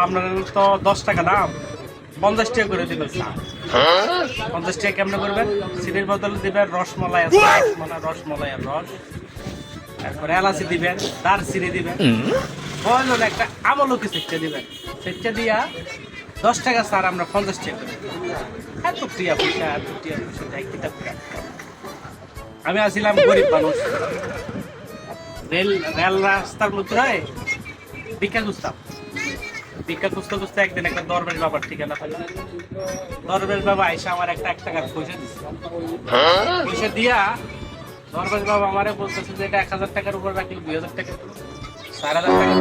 আপনার তো 10 টাকা দাম, 50 টাকা করে দিবেন। 50 টাকা কেমনে করবেন? চিনির বোতল দিবেন, রসমলাই আছে, রসমলাই আর রস, তারপরে এলাচি দিবেন, দারচিনি দিবেন, প্রয়োজন একটা আমলকি সেটা দিবেন। সেটা দিয়া 10 টাকা স্যার, আমরা 50 টাকা করে এত টিয়া পয়সা, আমি আসছিলাম গরিব মানুষ, রেল রাস্তার মধ্যে ভিক্ষা খুঁজতাম। ভিক্ষা খুঁজতে খুঁজতে একদিন একটা দরবেশ বাবার ঠিকানা পেলাম। দরবেশ বাবা আইসা আমার একটা 1 টাকার পয়সা দিচ্ছে। পয়সা দিয়া দরবেশ বাবা আমারে বলতেছে যে এটা 1000 টাকার উপর রাখলে 2000 টাকা, 4000 টাকা,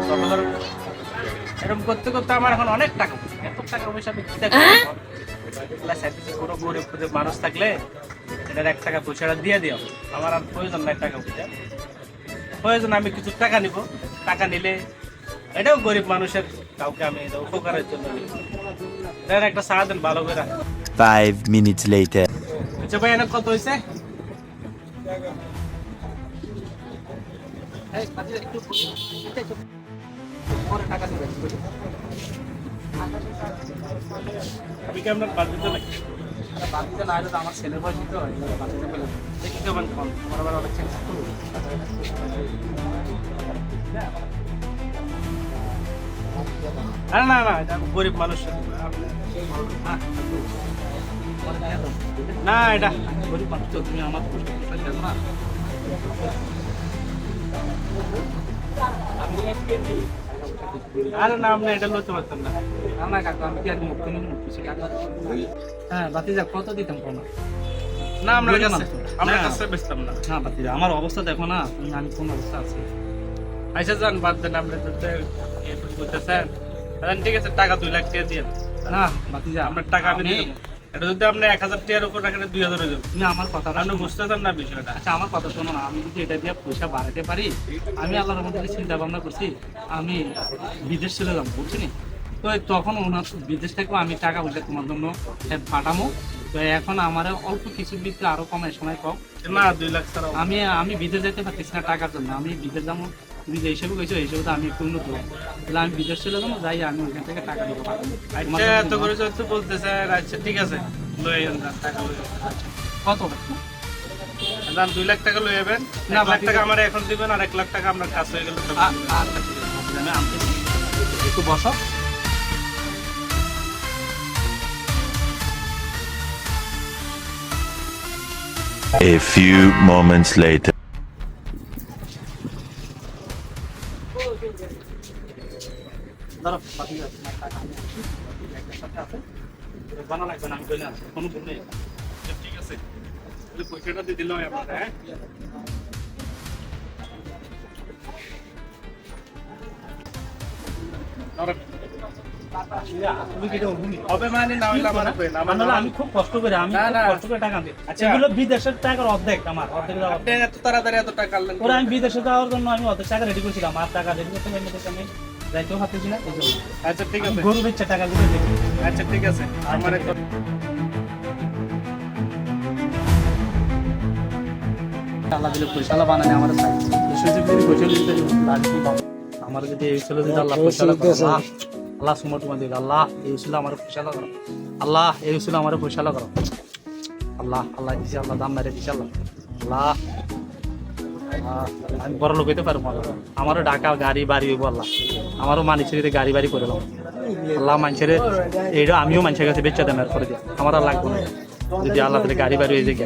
10,000। এরকম করতে করতে আমার এখন অনেক টাকা, এত টাকা পয়সা আমি কি কোনো গরিব গরিব মানুষ থাকলে এটার 1 টাকা পয়সাটা দিয়ে দিও, আমার আর প্রয়োজন নাই টাকা পয়সা। প্রয়োজন আমি কিছু টাকা নিব, টাকা নিলে এটাও গরিব মানুষের, কাউকে আমি উপকারের জন্য নিব। এটার একটা সারাদিন ভালো করে। 5 minutes later. আচ্ছা ভাই, এনে কত হয়েছে? আমি কি আপনার বাদ দিতে নাকি? বাদ দিতে না হলে তো আমার ছেলের বয়স দিতে হয়, বাদ দিতে পেলাম দেখতে পাবেন কম। আমার আবার অনেক ছেলে। আরে না না, এটা গরিব মানুষ না, এটা গরিব মানুষ তো, তুমি আমার না। আরে না, আপনি এটা লইতে পারতেন না। না কাকা, আমি কি আর মুক্তি নিয়ে মুক্তি টাকা। হ্যাঁ বাতিজা, কত দিতাম কোনো না, আমরা কাছে বেচতাম না। না বাতিজা, আমার অবস্থা দেখো না, আমি কোন অবস্থা আছি। আচ্ছা যান, বাদ দেন, আপনি বলতেছেন। ঠিক আছে, টাকা 2 লাখ টাকা দিয়ে না বাতিজা, আপনার টাকা আমি দিয়ে দেবো। এটা যদি আপনি 1000 টাকার উপর রাখেন 2000 হয়ে যাবে। তুমি আমার কথা আপনি বুঝতেছেন না বিষয়টা। আচ্ছা আমার কথা শোনো না, আমি যদি এটা দিয়ে পয়সা বাড়াতে পারি, আমি আল্লাহর মধ্যে চিন্তা ভাবনা করছি আমি বিদেশ চলে যাবো, বুঝছি। তো তখন ওনার বিদেশ থেকেও আমি টাকা পয়সা তোমার জন্য পাঠাবো। তো এখন আমার অল্প কিছু ভিতরে আরো কমায় সময় কম না, 2 লাখ ছাড়া আমি বিদেশ যেতে পারতেছি না টাকার জন্য। আমি বিদেশ যাবো, তুমি যে হিসেবে গেছো এই হিসেবে তো আমি একটু উন্নত, তাহলে আমি বিদেশ চলে যাবো, যাই আমি ওইখান থেকে টাকা দিতে পারবো। এত করে যেহেতু বলতেছেন, আচ্ছা ঠিক আছে, কত দাম? 2 লাখ টাকা লই যাবেন। 1 লাখ টাকা আমার এখন দিবেন, আর 1 লাখ টাকা আপনার কাজ হয়ে গেল। একটু বসো। A few moments later. ঠিক আছে, পয়সাটা দিয়ে দিল আপনার। হ্যাঁ আমি খুব কষ্ট করে টাকা দিই। এগুলো বিদেশের টাকার অর্ধেক, আমার অর্ধেক এত তাড়াতাড়ি এত টাকা ওরা আমি বিদেশে যাওয়ার জন্য আমি অর্ধেক টাকা রেডি করছিলাম, আর টাকা রেডি করতে আমি যাইতেও ভাবতেছি না। আচ্ছা ঠিক আছে, গরু বেচছে টাকাগুলো দেখি। আচ্ছা ঠিক আছে, আমার আল্লাহ দিলে পয়সা বানানে আমার আমার যদি এই ছিল যদি আল্লাহ পয়সা আল্লাহ সুমত দিল, আল্লাহ এই ছিল আমার পয়সা লাগানো, আল্লাহ এই ছিল আমার পয়সা লাগানো, আল্লাহ আল্লাহ দিছে, আল্লাহ দাম মেরে দিছে, আল্লাহ আল্লাহ আমি বড় লোক হইতে পারবো। আমারও ঢাকা গাড়ি বাড়ি হইব, আল্লাহ আমারও মানুষের গাড়ি বাড়ি করে দাও, আল্লাহ মানুষের এইটা আমিও মানুষের কাছে বেচা দাম করে দিই, আমার আর লাগবে না। যদি আল্লাহ তাহলে গাড়ি বাড়ি হয়ে যায়।